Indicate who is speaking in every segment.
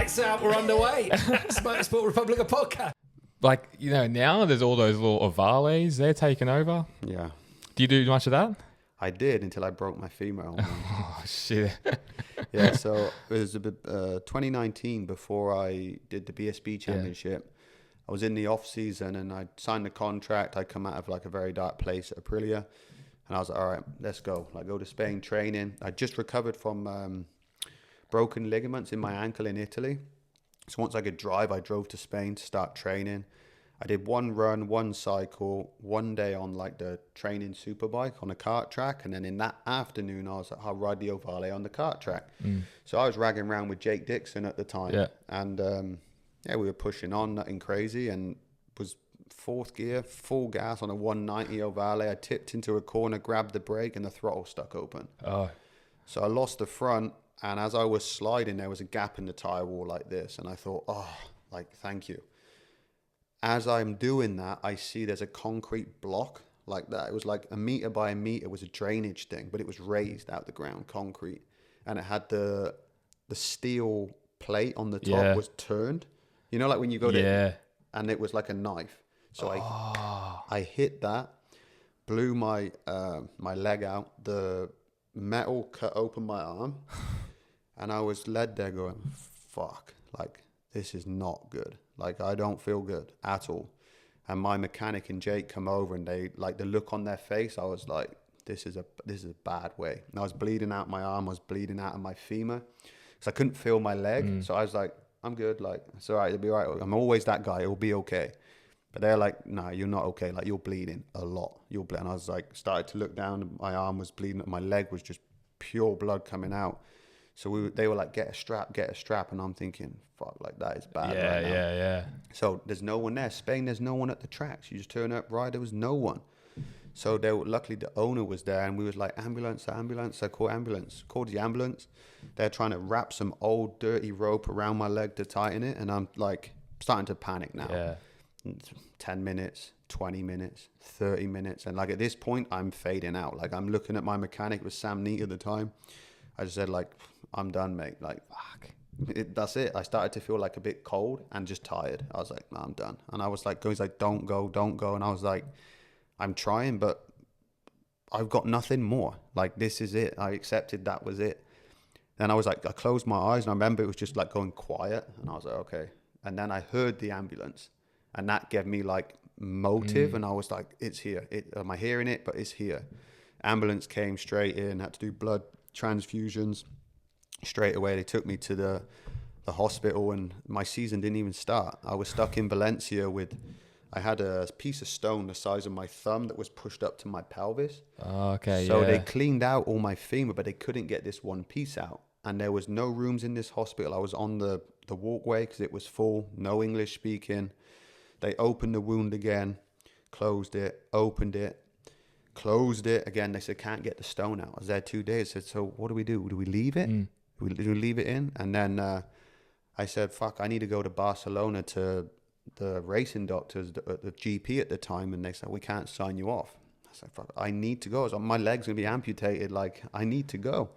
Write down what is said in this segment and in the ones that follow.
Speaker 1: Lights out, we're underway. Motorsport Republic of Podcast.
Speaker 2: Like, you know, now there's all those little ovales, they're taking over.
Speaker 3: Yeah.
Speaker 2: Do you do much of that?
Speaker 3: I did until I broke my femur.
Speaker 2: Oh, shit.
Speaker 3: Yeah, so it was 2019 before I did the BSB championship. I was in the off season and I signed the contract. I come out of like a very dark place at Aprilia. And I was like, all right, let's go. Like, go to Spain training. I just recovered from broken ligaments in my ankle in Italy. So once I could drive, I drove to Spain to start training. I did one run, one cycle, one day on like the training superbike on a kart track. And then in that afternoon, I was like, I'll ride the Ovale on the kart track. So I was ragging around with Jake Dixon at the time.
Speaker 2: Yeah.
Speaker 3: And we were pushing on, nothing crazy. And was fourth gear, full gas on a 190 Ovale. I tipped into a corner, grabbed the brake, and the throttle stuck open.
Speaker 2: Oh.
Speaker 3: So I lost the front. And as I was sliding, there was a gap in the tire wall like this. And I thought, thank you. As I'm doing that, I see there's a concrete block like that. It was like 1 meter by 1 meter. It was a drainage thing, but it was raised out the ground, concrete. And it had the steel plate on the top was turned. You know, like when you go to, and it was like a knife. So I hit that, blew my my leg out. The metal cut open my arm. And I was led there going, fuck, like, this is not good. Like, I don't feel good at all. And my mechanic and Jake come over and they, like, the look on their face, I was like, this is a bad way. And I was bleeding out my arm, I was bleeding out of my femur. Because I couldn't feel my leg. So I was like, I'm good, like, it's all right, it'll be all right. I'm always that guy, it'll be okay. But they're like, nah, you're not okay. Like, you're bleeding a lot. And I was like, started to look down, and my arm was bleeding, my leg was just pure blood coming out. So they were like, get a strap. And I'm thinking, fuck, like, that is bad right now.
Speaker 2: Yeah.
Speaker 3: So there's no one there. Spain, there's no one at the tracks. You just turn up, ride, there was no one. So luckily the owner was there and we was like, ambulance. I called the ambulance. They're trying to wrap some old dirty rope around my leg to tighten it. And I'm like starting to panic now.
Speaker 2: Yeah.
Speaker 3: 10 minutes, 20 minutes, 30 minutes. And like at this point, I'm fading out. Like I'm looking at my mechanic with Sam Neat at the time. I just said, like, I'm done, mate. Like, fuck. That's it. I started to feel like a bit cold and just tired. I was like, nah, I'm done. And I was like, he's like, don't go. And I was like, I'm trying, but I've got nothing more. Like, this is it. I accepted that was it. Then I was like, I closed my eyes and I remember it was just like going quiet. And I was like, okay. And then I heard the ambulance and that gave me like motive. And I was like, it's here. Am I hearing it? But it's here. Ambulance came straight in, had to do blood transfusions straight away. They took me to the hospital and my season didn't even start. I was stuck in Valencia I had a piece of stone the size of my thumb that was pushed up to my pelvis.
Speaker 2: Oh, okay.
Speaker 3: So they cleaned out all my femur, but they couldn't get this one piece out. And there was no rooms in this hospital. I was on the walkway because it was full, no English speaking. They opened the wound again, closed it, opened it, closed it again. They said, can't get the stone out. I was there 2 days. I said, so what do we do? Do we leave it? Do we leave it in? And then I said, fuck, I need to go to Barcelona to the racing doctors, the GP at the time. And they said, we can't sign you off. I said, fuck, I need to go. So my leg's going to be amputated. Like, I need to go.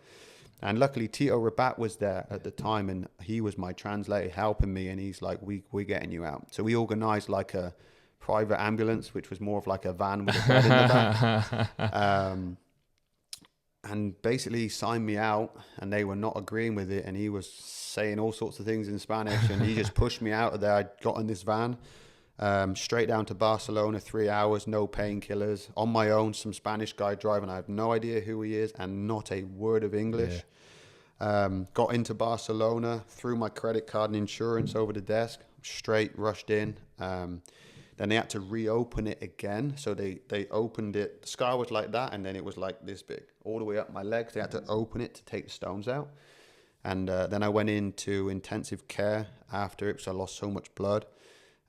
Speaker 3: And luckily, Tito Rabat was there at the time. And he was my translator helping me. And he's like, we're getting you out. So we organized like a private ambulance, which was more of like a van with a bed in the back. And basically he signed me out and they were not agreeing with it. And he was saying all sorts of things in Spanish and he just pushed me out of there. I got in this van, straight down to Barcelona, 3 hours, no painkillers, on my own, some Spanish guy driving. I have no idea who he is and not a word of English. Got into Barcelona, threw my credit card and insurance over the desk, straight rushed in. Then they had to reopen it again. So they opened it. The scar was like that, and then it was like this big, all the way up my legs. They had to open it to take the stones out. And then I went into intensive care after it because I lost so much blood.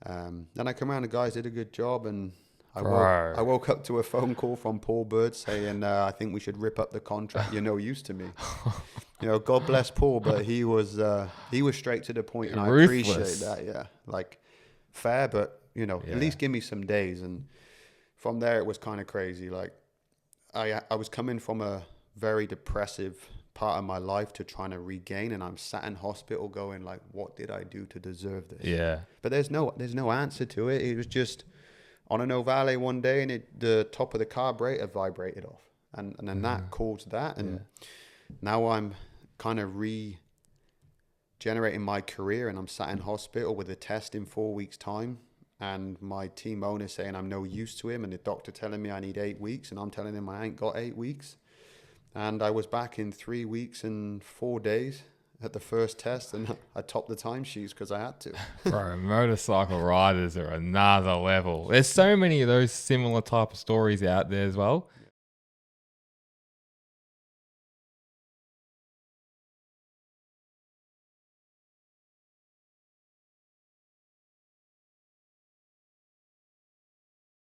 Speaker 3: Then I come around, the guys did a good job, and I woke up to a phone call from Paul Bird saying, I think we should rip up the contract. You're no use to me. You know, God bless Paul, but he was straight to the point, and I appreciate that. Yeah, like fair, but you know, at least give me some days. And from there, it was kind of crazy. Like I was coming from a very depressive part of my life to trying to regain, and I'm sat in hospital going like, what did I do to deserve this?
Speaker 2: Yeah.
Speaker 3: But there's no answer to it. It was just on an ovale one day, and the top of the carburetor vibrated off, and then that caused that, and now I'm kind of regenerating my career, and I'm sat in hospital with a test in 4 weeks' time, and my team owner saying I'm no use to him, and the doctor telling me I need 8 weeks, and I'm telling him I ain't got 8 weeks. And I was back in 3 weeks and 4 days at the first test, and I topped the timesheets because I had to.
Speaker 2: Bro, motorcycle riders are another level. There's so many of those similar type of stories out there as well.